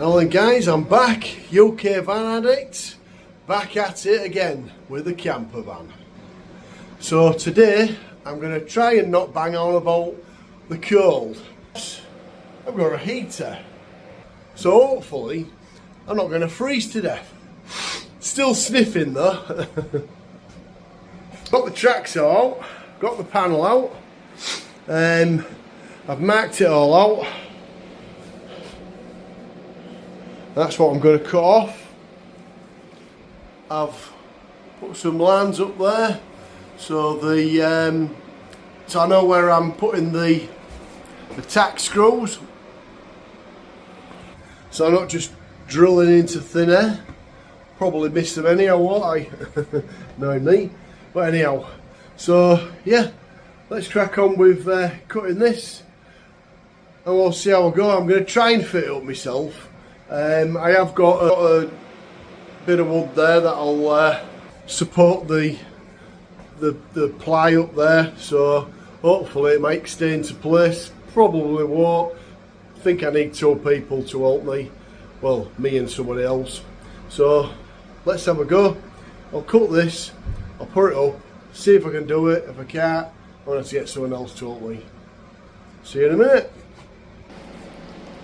Now then guys, I'm back, UK Van Addict, back at it again with the camper van. So today I'm going to try and not bang on about the cold. I've got a heater, so hopefully I'm not going to freeze to death. Still sniffing though. Got the tracks out, got the panel out, I've marked it all out. That's what I'm going to cut off. I've put some lines up there so so I know where I'm putting the tack screws, so I'm not just drilling into thin air. Probably miss them anyhow, won't I? Knowing me. But anyhow, so yeah, let's crack on with cutting this and we'll see how I go. I'm going to try and fit it up myself. I have got a bit of wood there that'll support the ply up there, so hopefully it might stay into place. Probably won't. I think I need two people to help me, well, me and somebody else. So let's have a go. I'll cut this, I'll put it up, see if I can do it. If I can't, I'll have to get someone else to help me. See you in a minute.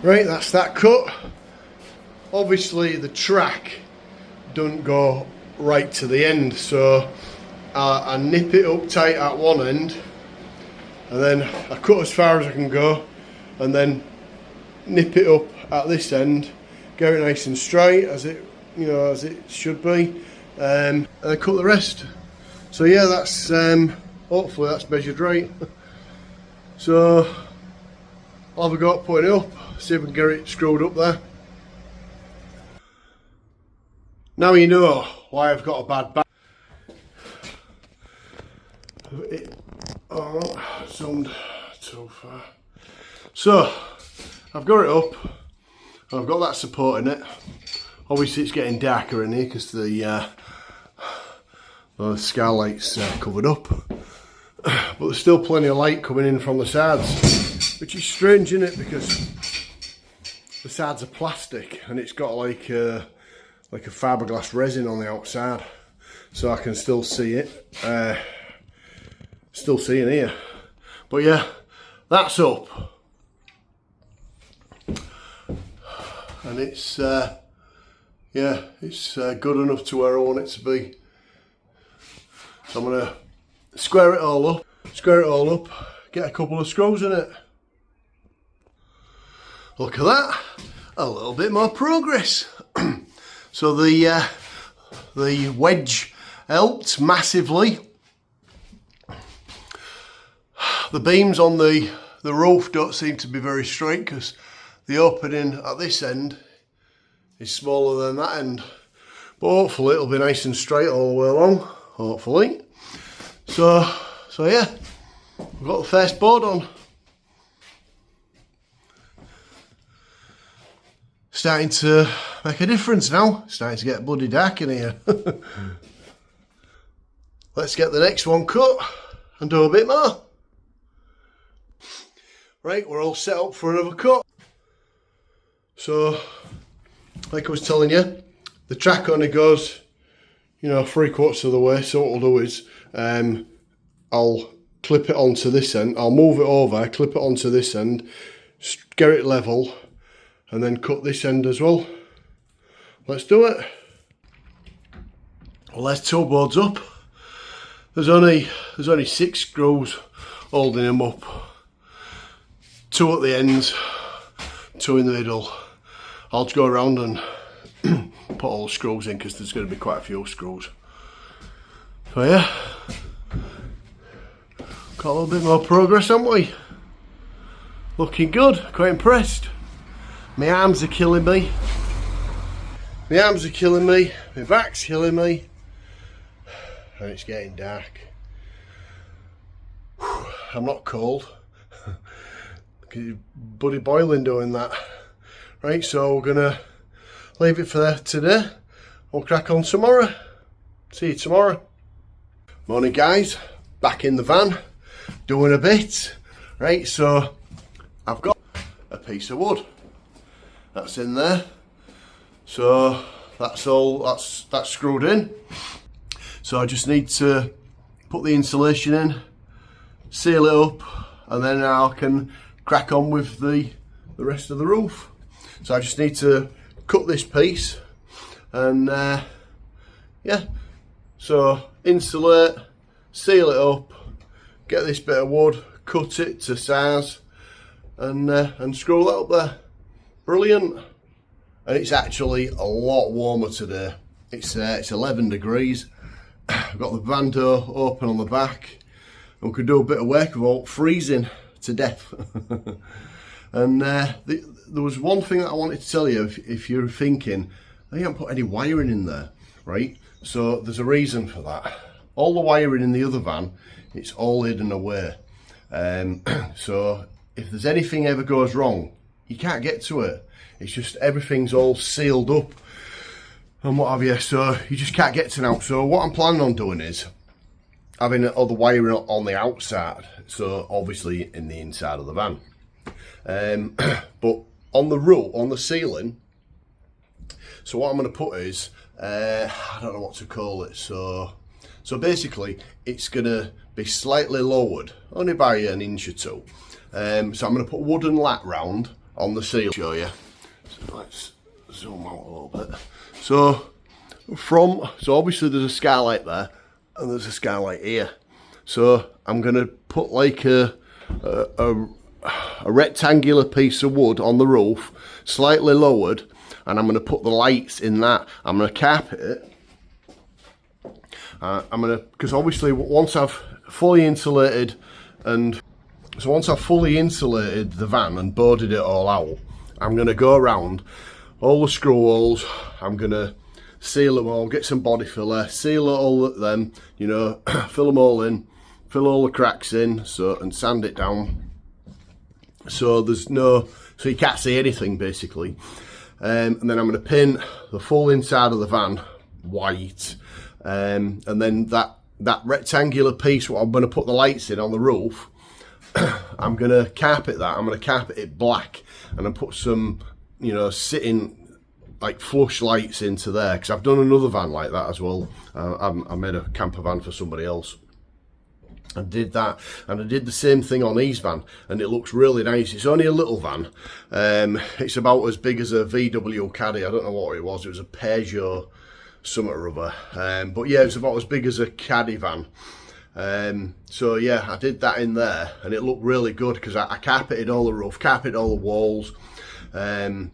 Right, that's that cut. Obviously the track doesn't go right to the end, so I nip it up tight at one end and then I cut as far as I can go and then nip it up at this end, get it nice and straight as it should be, and I cut the rest. So yeah, that's hopefully that's measured right. So I'll have a go at putting it up, see if I can get it screwed up there. Now you know why I've got a bad back. Oh, zoomed too far. So I've got it up. I've got that support in it. Obviously it's getting darker in here because the skylight's covered up. But there's still plenty of light coming in from the sides, which is strange, isn't it? Because the sides are plastic and it's got like a fiberglass resin on the outside, so I can still see it. Still seeing here. But yeah, that's up. And it's yeah, it's good enough to where I want it to be. So I'm gonna square it all up, get a couple of screws in it. Look at that, a little bit more progress. So the wedge helped massively. The beams on the roof don't seem to be very straight because the opening at this end is smaller than that end. But hopefully it'll be nice and straight all the way along, hopefully. So yeah, we've got the first board on. Starting to make a difference now. Starting to get bloody dark in here. Let's get the next one cut and do a bit more. Right, we're all set up for another cut. So, like I was telling you, the track only goes, 3/4 of the way. So what I'll do is, I'll clip it onto this end. I'll move it over, clip it onto this end, get it level, and then cut this end as well. Let's do it. Well, there's two boards up. There's only 6 screws holding them up. 2 at the ends, 2 in the middle. I'll just go around and put all the screws in because there's going to be quite a few screws. So yeah, got a little bit more progress, haven't we? Looking good, quite impressed. My arms are killing me. My arms are killing me. My back's killing me. And it's getting dark. I'm not cold. Bloody boiling doing that. Right, so we're gonna leave it for today. We'll crack on tomorrow. See you tomorrow. Morning guys, back in the van, doing a bit. Right, so I've got a piece of wood that's in there. So that's all, that's screwed in. So I just need to put the insulation in, seal it up, and then I can crack on with the rest of the roof. So I just need to cut this piece and yeah, so insulate, seal it up, get this bit of wood, cut it to size, and screw that up there. Brilliant. And it's actually a lot warmer today. It's 11 degrees. I've got the van door open on the back, and we could do a bit of work without freezing to death. And there was one thing that I wanted to tell you. If you're thinking, I haven't put any wiring in there, right? So there's a reason for that. All the wiring in the other van, it's all hidden away. So if there's anything ever goes wrong, you can't get to it. It's just everything's all sealed up and what have you, so you just can't get to now. So what I'm planning on doing is having all the wiring on the outside, so obviously in the inside of the van. But on the roof, on the ceiling, so what I'm going to put is, I don't know what to call it, so basically it's going to be slightly lowered, only by an inch or two. So I'm going to put wooden lat round on the ceiling. Show you. So let's zoom out a little bit. So obviously there's a skylight there, and there's a skylight here. So I'm going to put like a rectangular piece of wood on the roof, slightly lowered, and I'm going to put the lights in that. I'm going to carpet it. Because obviously once I've fully insulated the van and boarded it all out, I'm going to go around all the screw holes. I'm going to seal them all, get some body filler, seal all of them, you know, fill them all in, fill all the cracks in, and sand it down. So so you can't see anything basically. And then I'm going to paint the full inside of the van white. And then that rectangular piece, what I'm going to put the lights in on the roof, I'm going to carpet that. I'm going to carpet it black, and I'll put some, you know, sitting like flush lights into there, because I've done another van like that as well. I made a camper van for somebody else and did that, and I did the same thing on his van, and it looks really nice. It's only a little van. It's about as big as a VW Caddy. I don't know what it was. It was a Peugeot something or other, but yeah, it's about as big as a Caddy van. So yeah, I did that in there, and it looked really good because I carpeted all the roof, carpeted all the walls, and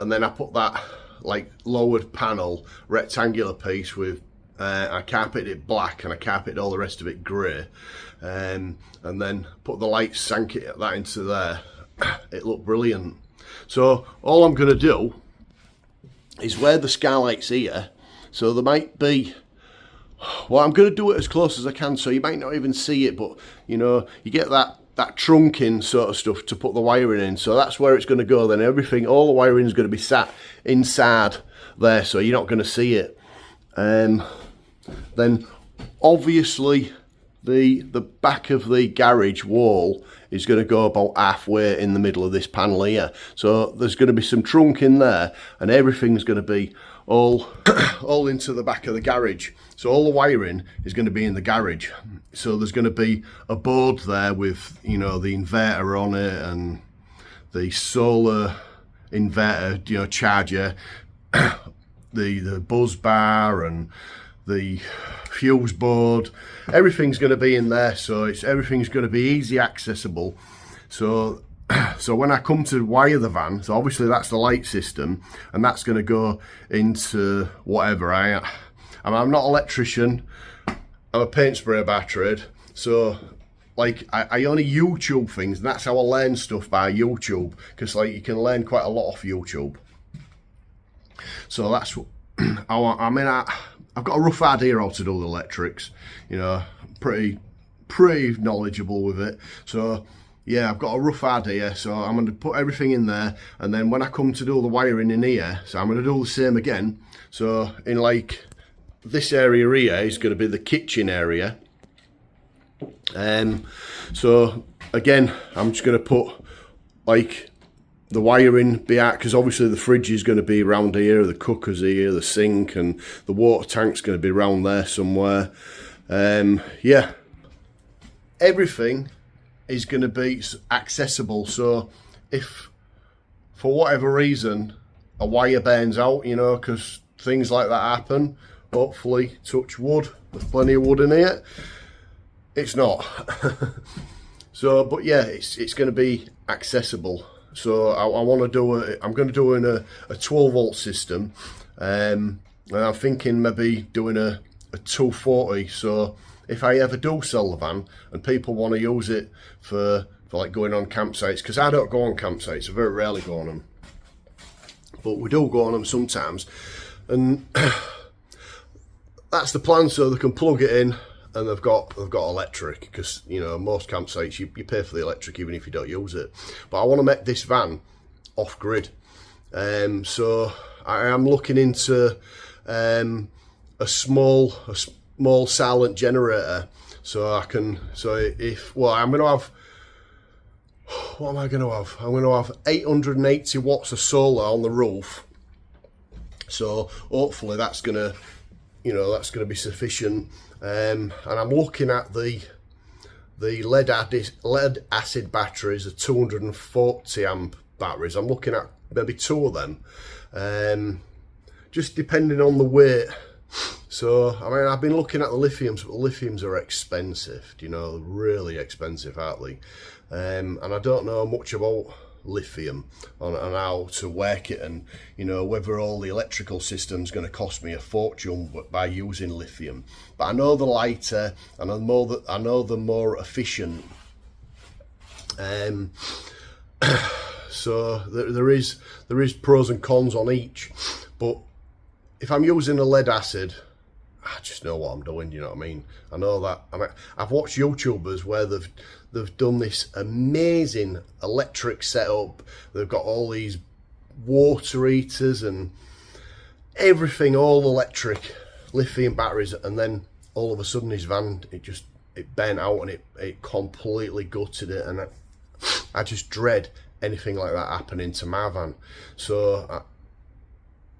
then I put that like lowered panel rectangular piece with I carpeted it black, and I carpeted all the rest of it grey, and then put the lights, sank that into there. It looked brilliant. So all I'm going to do is where the skylight's here, so there might be, well, I'm going to do it as close as I can, so you might not even see it, but you know, you get that trunking sort of stuff to put the wiring in, so that's where it's going to go. Then everything, all the wiring is going to be sat inside there, so you're not going to see it. Then obviously the back of the garage wall is going to go about halfway in the middle of this panel here, so there's going to be some trunk in there, and everything's going to be all into the back of the garage. So all the wiring is going to be in the garage. So there's going to be a board there with, you know, the inverter on it, and the solar inverter, you know, charger, the buzz bar, and the fuse board. Everything's going to be in there, so everything's going to be easy accessible. So when I come to wire the van, so obviously that's the light system, and that's going to go into whatever. I'm not an electrician, I'm a paint sprayer by trade, so like I only YouTube things, and that's how I learn stuff, by YouTube, because like you can learn quite a lot off YouTube. So that's how I've got a rough idea how to do the electrics, you know, pretty knowledgeable with it. So yeah, I've got a rough idea, so I'm going to put everything in there, and then when I come to do the wiring in here, so I'm going to do the same again. So in like this area here is going to be the kitchen area. So again, I'm just going to put like the wiring be at, because obviously the fridge is going to be around here, the cooker's here, the sink, and the water tank's going to be around there somewhere. Yeah, everything is going to be accessible. So if for whatever reason a wire burns out, you know, because things like that happen, hopefully, touch wood, there's plenty of wood in here, it's not. So, but yeah, it's going to be accessible. So I want to do I'm going to do in a 12 volt system, and I'm thinking maybe doing a 240. So if I ever do sell the van and people want to use it for like going on campsites, because I don't go on campsites, I very rarely go on them, but we do go on them sometimes, and that's the plan. So they can plug it in, and they've got electric, because you know most campsites you pay for the electric even if you don't use it. But I want to make this van off grid, so I am looking into a small silent generator, so I can, so if, well, I'm going to have, what am I going to have? I'm going to have 880 watts of solar on the roof, so hopefully that's going to, you know, that's going to be sufficient. And I'm looking at the lead acid batteries, the 240 amp batteries. I'm looking at maybe 2 of them, just depending on the weight. So I mean, I've been looking at the lithiums, but the lithiums are expensive, you know, really expensive, aren't they? And I don't know much about lithium and how to work it, and you know whether all the electrical system's going to cost me a fortune by using lithium. But I know the lighter, and I know the more efficient. So there is pros and cons on each. But if I'm using a lead acid, I just know what I'm doing. You know what I mean? I know that. I mean, I've watched YouTubers where they've done this amazing electric setup. They've got all these water heaters and everything, all electric, lithium batteries, and then all of a sudden his van, it bent out and it completely gutted it. And I just dread anything like that happening to my van. So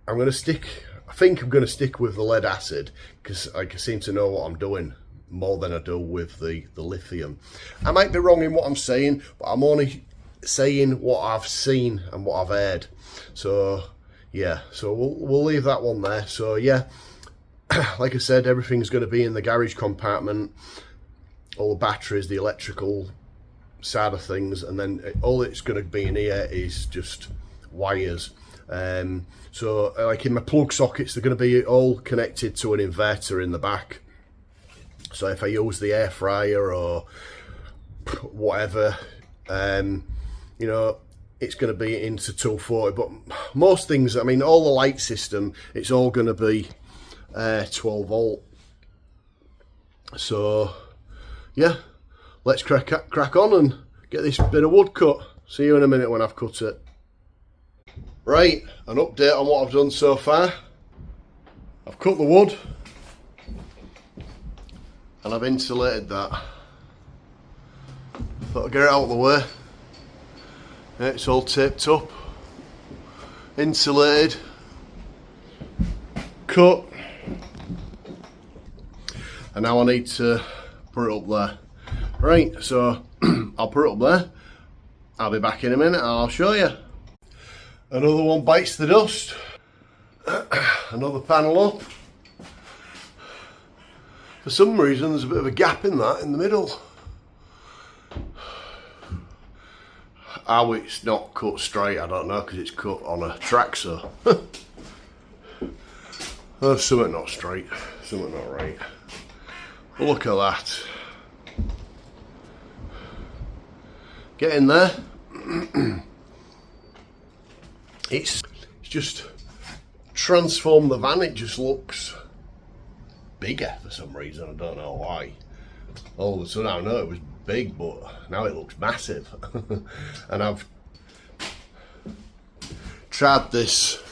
I'm going to stick, I think I'm going to stick with the lead acid, because I seem to know what I'm doing more than I do with the lithium. I might be wrong in what I'm saying, but I'm only saying what I've seen and what I've heard. So yeah, so we'll leave that one there. So yeah, like I said, everything's going to be in the garage compartment, all the batteries, the electrical side of things, and then all it's going to be in here is just wires. So like in my plug sockets, they're going to be all connected to an inverter in the back. So if I use the air fryer or whatever, you know, it's going to be into 240. But most things, I mean, all the light system, it's all going to be 12 volt. So yeah, let's crack on and get this bit of wood cut. See you in a minute when I've cut it. Right, an update on what I've done so far. I've cut the wood and I've insulated that. Thought I'd get it out of the way. Yeah, it's all taped up, insulated, cut, and now I need to put it up there. Right, so I'll put it up there. I'll be back in a minute and I'll show you. Another one bites the dust. Another panel up. For some reason there's a bit of a gap in that in the middle. How it's not cut straight, I don't know, because it's cut on a track, so. There's something not straight, something not right. Look at that. Get in there. It's just transformed the van. It just looks bigger for some reason. I don't know why. All of a sudden, I know it was big, but now it looks massive. And I've tried this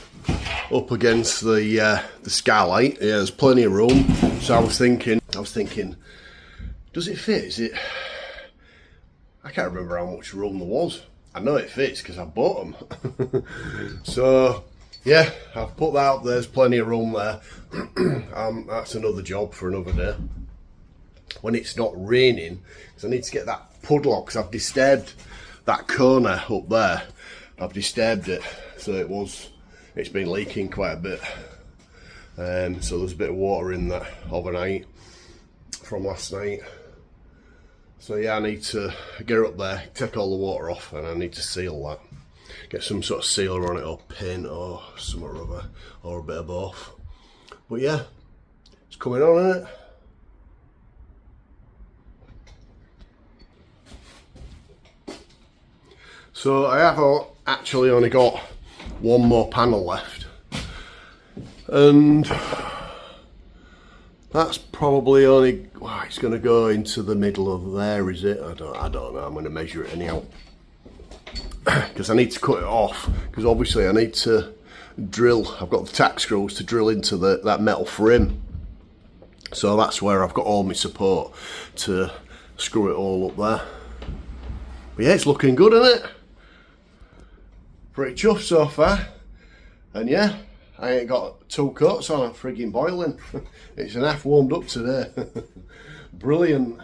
up against the skylight. Yeah, there's plenty of room. So I was thinking, does it fit? Is it? I can't remember how much room there was. I know it fits because I bought them. So yeah, I've put that up. There's plenty of room there. That's another job for another day. When it's not raining, because I need to get that puddle off, because I've disturbed that corner up there. I've disturbed it, so it's been leaking quite a bit. So there's a bit of water in there overnight from last night. So yeah, I need to get it up there, take all the water off, and I need to seal that. Get some sort of sealer on it, or paint, or some other, or a bit of both. But yeah, it's coming on, isn't it? So I have actually only got one more panel left, and that's probably only, well, it's going to go into the middle of there, is it? I don't know. I'm going to measure it anyhow, because I need to cut it off, because obviously I need to drill. I've got the tack screws to drill into that metal frame, so that's where I've got all my support to screw it all up there. But yeah, it's looking good, isn't it? Pretty chuffed so far. And yeah, I ain't got 2 coats on, I'm frigging boiling. It's an half warmed up today. Brilliant.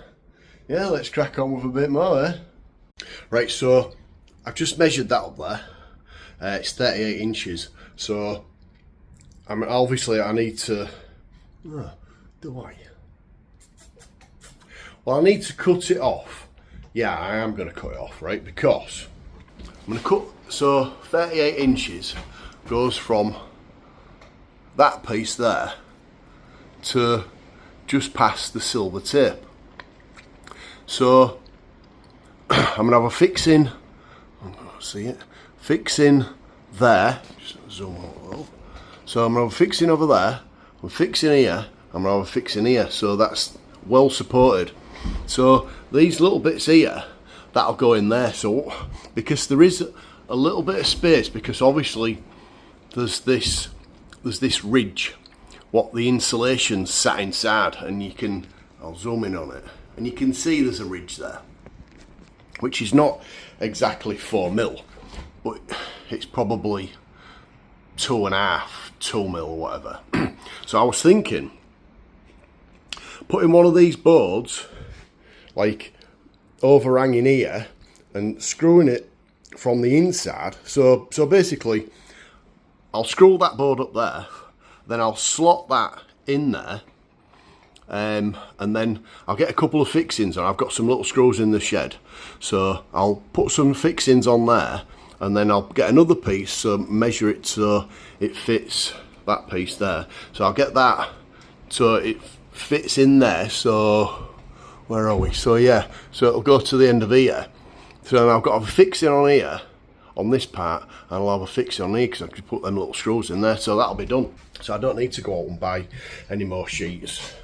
Yeah, let's crack on with a bit more, eh? Right, so I've just measured that up there. It's 38 inches. So obviously I need to, do I? Well, I need to cut it off. Yeah, I am going to cut it off, right? Because I'm going to cut, so 38 inches goes from that piece there to just past the silver tip. So I'm going to have a fixing, see it, fixing there, just zoom out a little. So I'm going to have a fixing over there, I'm fixing here, I'm going to have a fixing here, so that's well supported. So these little bits here, that'll go in there. So because there is a little bit of space, because obviously there's this ridge what the insulation's sat inside, and you can, I'll zoom in on it, and you can see there's a ridge there, which is not exactly 4mm, but it's probably 2.5, 2mm or whatever. So I was thinking putting one of these boards like overhanging here and screwing it from the inside. So basically I'll screw that board up there, then I'll slot that in there, and then I'll get a couple of fixings on. I've got some little screws in the shed, so I'll put some fixings on there, and then I'll get another piece, so measure it so it fits that piece there. So I'll get that so it fits in there. So where are we? So yeah, so it'll go to the end of here. So then I've got a fixing on here on this part, and I'll have a fixing on here because I can put them little screws in there, so that'll be done. So I don't need to go out and buy any more sheets.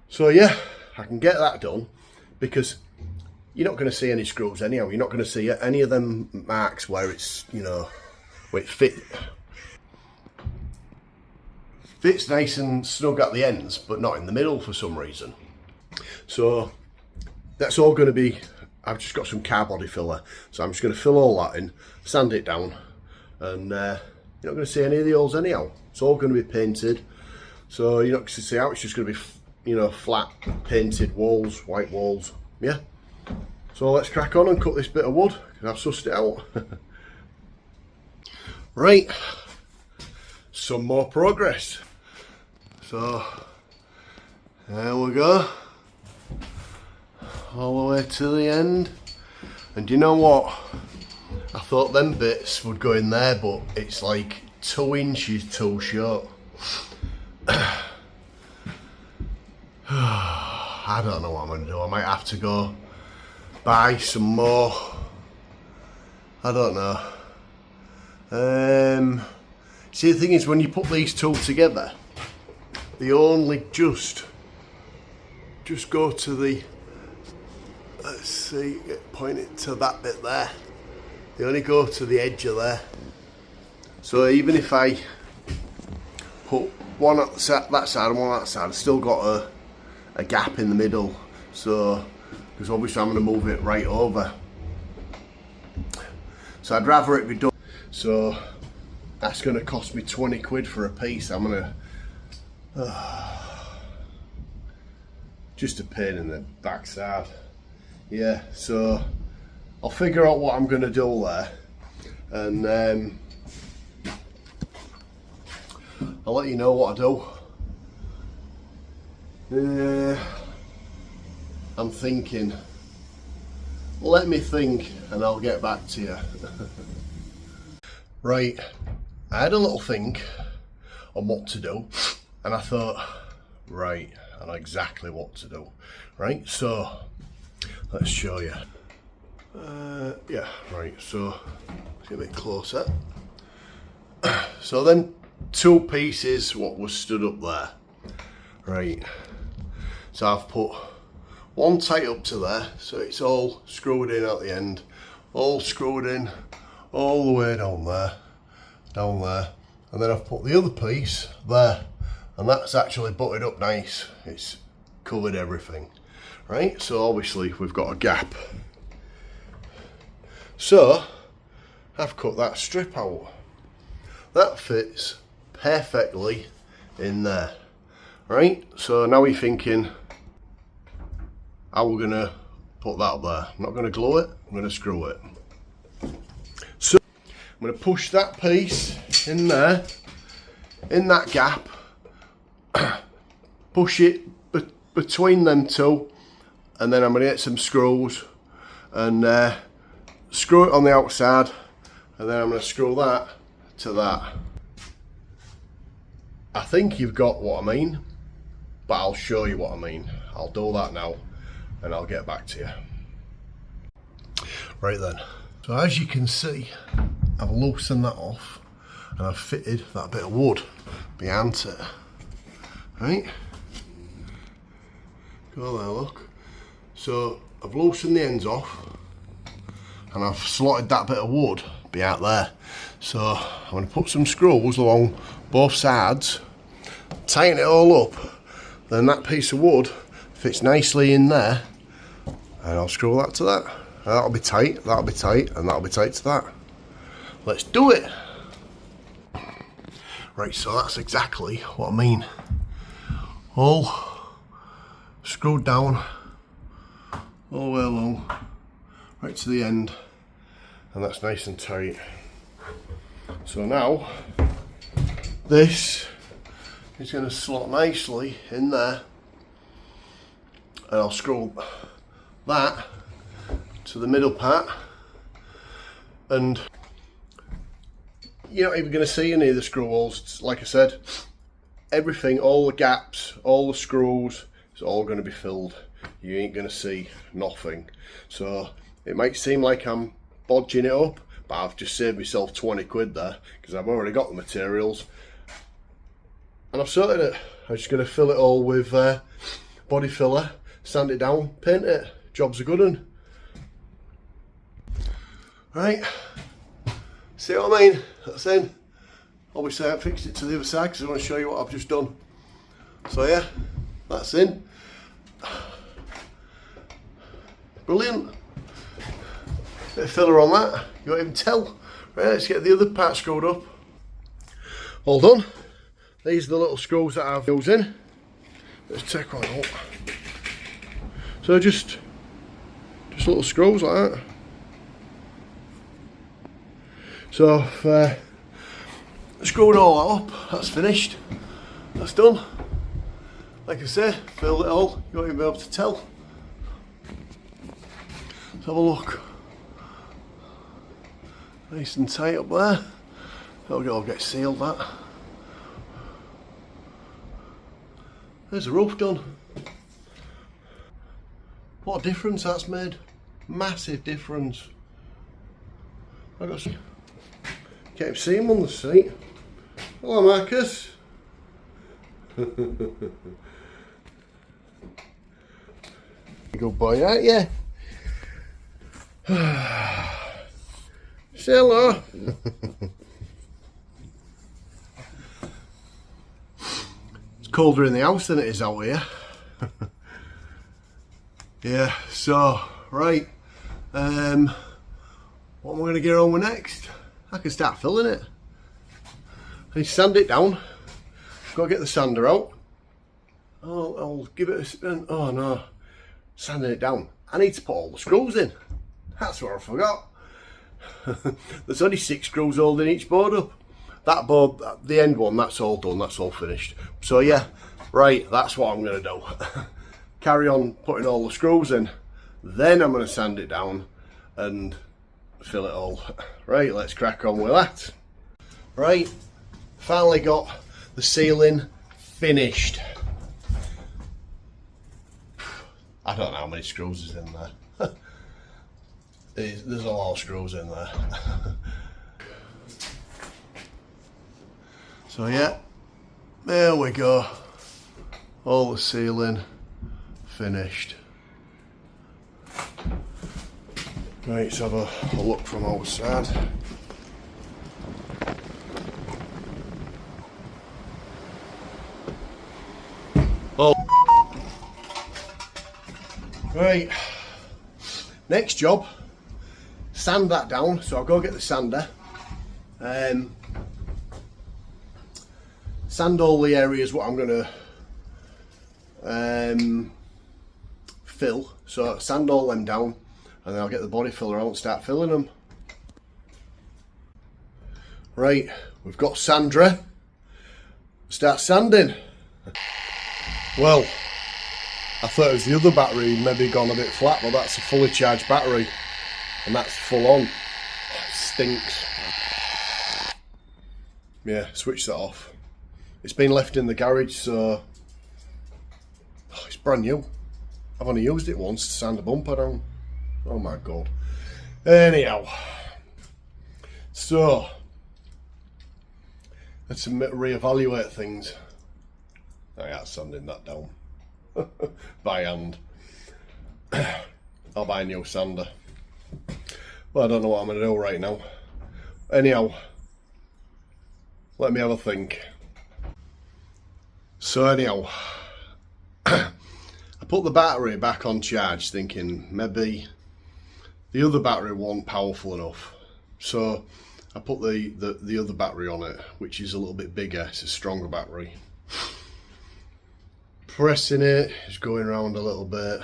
So yeah, I can get that done, because you're not going to see any screws anyhow. You're not going to see any of them marks where it's, you know, where it fits nice and snug at the ends, but not in the middle for some reason. So that's all going to be, I've just got some car body filler, so I'm just going to fill all that in, sand it down, and you're not going to see any of the holes anyhow. It's all going to be painted, so you're not going to see how it's just going to be, you know, flat painted walls, white walls. Yeah. So let's crack on and cut this bit of wood, because I've sussed it out. Right, some more progress. So there we go, all the way to the end. And you know what, I thought them bits would go in there, but it's like 2 inches too short. I don't know what I'm going to do. I might have to go buy some more, I don't know. See, the thing is, when you put these two together, they only just go to the, let's see, point it to that bit there. They only go to the edge of there. So even if I put one at that side and one at that side, I've still got a gap in the middle. So, because obviously I'm going to move it right over. So I'd rather it be done. So that's going to cost me 20 quid for a piece. I'm going to... just a pain in the backside. Yeah, so I'll figure out what I'm going to do there. And I'll let you know what I do. I'm thinking. Let me think and I'll get back to you. Right, I had a little think on what to do, and I thought, right, I know exactly what to do. Right, so let's show you. Yeah, right, so let's get a bit closer. So then two pieces what was stood up there. Right, so I've put one tight up to there, so it's all screwed in at the end, all screwed in all the way down there, and then I've put the other piece there, and that's actually butted up nice. It's covered everything, right? So obviously we've got a gap. So I've cut that strip out. That fits perfectly in there, right? So now you're thinking, how we're gonna put that up there? I'm not gonna glue it, I'm gonna screw it. So I'm gonna push that piece in there, in that gap, push it between them two, and then I'm gonna get some screws and screw it on the outside, and then I'm gonna screw that to that. I think you've got what I mean, but I'll show you what I mean. I'll do that now and I'll get back to you. Right then, so as you can see, I've loosened that off and I've fitted that bit of wood behind it. Right, go there, look. So I've loosened the ends off and I've slotted that bit of wood behind there. So I'm going to put some screws along both sides, tighten it all up, then that piece of wood fits nicely in there, and I'll screw that to that. And that'll be tight, that'll be tight, and that'll be tight to that. Let's do it! Right, so that's exactly what I mean. All screwed down, all the way along, right to the end, and that's nice and tight. So now, this is going to slot nicely in there, and I'll screw that to the middle part, and you're not even going to see any of the screw holes. Like I said, everything, all the gaps, all the screws, it's all going to be filled. You ain't going to see nothing. So it might seem like I'm bodging it up, but I've just saved myself 20 quid there because I've already got the materials and I've sorted it. I'm just going to fill it all with body filler, sand it down, paint it. Job's a good one. Right, see what I mean? That's in. Obviously I haven't fixed it to the other side because I want to show you what I've just done. So yeah, that's in. Brilliant. Bit of filler on that, you won't even tell. Right, let's get the other part screwed up. All done. These are the little screws that I've used in. Let's take one out. So just little screws like that. So I've screwed all that up, that's finished. That's done. Like I say, filled it all, you won't even be able to tell. Let's have a look. Nice and tight up there. That'll all get sealed, that. There's the roof done. What a difference that's made. Massive difference. I got some. Can't see him on the seat. Hello, Marcus. Good boy, aren't you? Say hello. It's colder in the house than it is out here. Yeah, so, right. what am I going to get on with next? I can start filling it. I sand it down. Got to get the sander out. I'll give it a spin. Oh no, sanding it down. I need to put all the screws in. That's what I forgot. There's only 6 screws holding each board up. That board, the end one, that's all done, that's all finished. So yeah, right, that's what I'm going to do. Carry on putting all the screws in. Then I'm going to sand it down and fill it all. Right, let's crack on with that. Right, finally got the ceiling finished. I don't know how many screws is in there. There's a lot of screws in there. So yeah, there we go. All the ceiling finished. Right, let's have a look from outside. Oh. Right, next job, sand that down. So I'll go get the sander. Sand all the areas what I'm going to fill. So sand all them down, and then I'll get the body filler out and start filling them. Right, we've got Sandra. Start sanding. Well, I thought it was the other battery maybe gone a bit flat, but that's a fully charged battery, and that's full on. It stinks. Yeah, switch that off. It's been left in the garage, so it's brand new. I've only used it once to sand a bumper down. Oh my god. Anyhow, so let's reevaluate things. I am sanding that down by hand. I'll buy a new sander. Well, I don't know what I'm going to do right now. Anyhow, let me have a think. So anyhow, I put the battery back on charge thinking maybe the other battery wasn't powerful enough. So I put the other battery on it, which is a little bit bigger. It's a stronger battery. Pressing it, it's going around a little bit.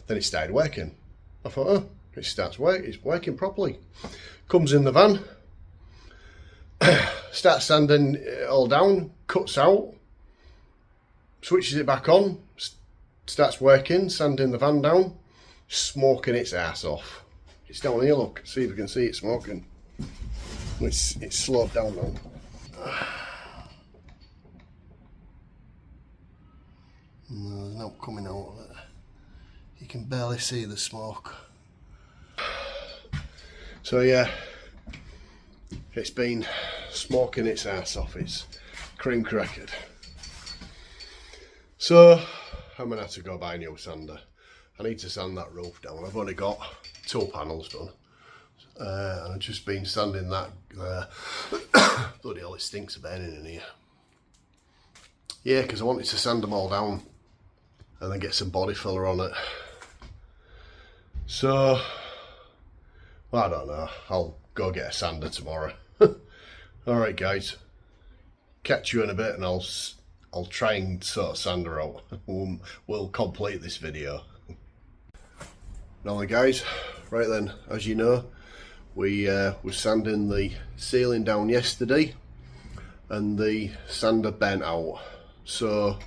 Then it started working. I thought, oh, it's working properly. Comes in the van, starts sanding it all down, cuts out, switches it back on, starts working, sanding the van down, smoking its ass off. It's down here, look, see if you can see it smoking. It's slowed down now. No, there's no coming out of it. You can barely see the smoke. So yeah, it's been smoking its ass off. It's cream crackered. So I'm gonna have to go buy a new sander. I need to sand that roof down. I've only got 2 panels done. And I've just been sanding that there. Bloody hell, it stinks of burning in here. Yeah, because I wanted to sand them all down and then get some body filler on it. So, well, I don't know. I'll go get a sander tomorrow. Alright guys, catch you in a bit and I'll try and sort of sander out. We'll complete this video. Now then guys, right then, as you know, we were sanding the ceiling down yesterday and the sander bent out. So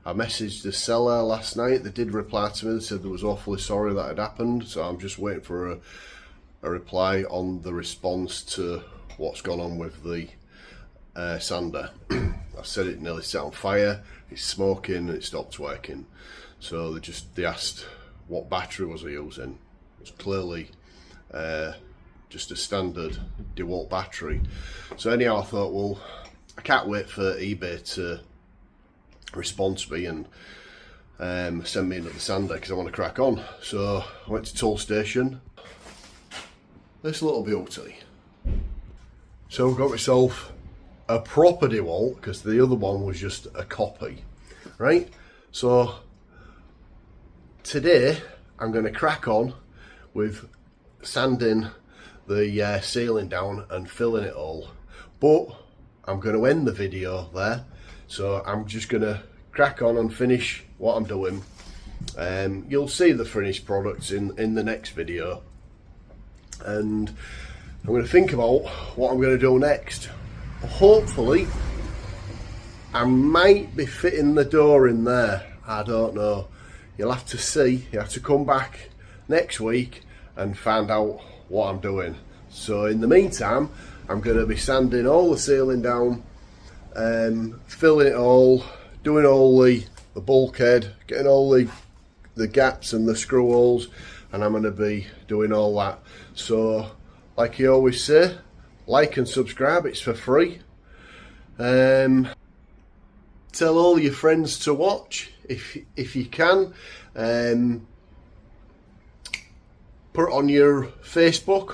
I messaged the seller last night. They did reply to me. They said they was awfully sorry that had happened. So I'm just waiting for a reply on the response to what's gone on with the sander. I said it nearly set on fire. It's smoking and it stopped working. So they asked what battery was I using. It was clearly just a standard DeWalt battery. So anyhow, I thought, well, I can't wait for eBay to respond to me and send me another sander because I want to crack on. So I went to Toolstation. This little beauty. So I got myself a proper DeWalt because the other one was just a copy, right? So today I'm going to crack on with sanding the ceiling down and filling it all. But I'm going to end the video there, so I'm just going to crack on and finish what I'm doing. You'll see the finished products in the next video, and I'm going to think about what I'm going to do next. Hopefully I might be fitting the door in there, I don't know. You'll have to see, you have to come back next week and find out what I'm doing. So in the meantime, I'm going to be sanding all the ceiling down, filling it all, doing all the bulkhead, getting all the gaps and the screw holes, and I'm going to be doing all that. So like you always say, like and subscribe, it's for free. Tell all your friends to watch if you can. Put it on your Facebook,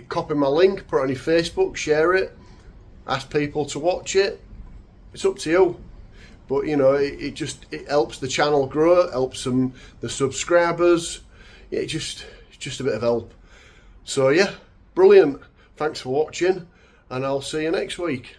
copy my link, put it on your Facebook, share it, ask people to watch it. It's up to you. But you know, it helps the channel grow, it helps the subscribers. It's just a bit of help. So yeah, brilliant. Thanks for watching, and I'll see you next week.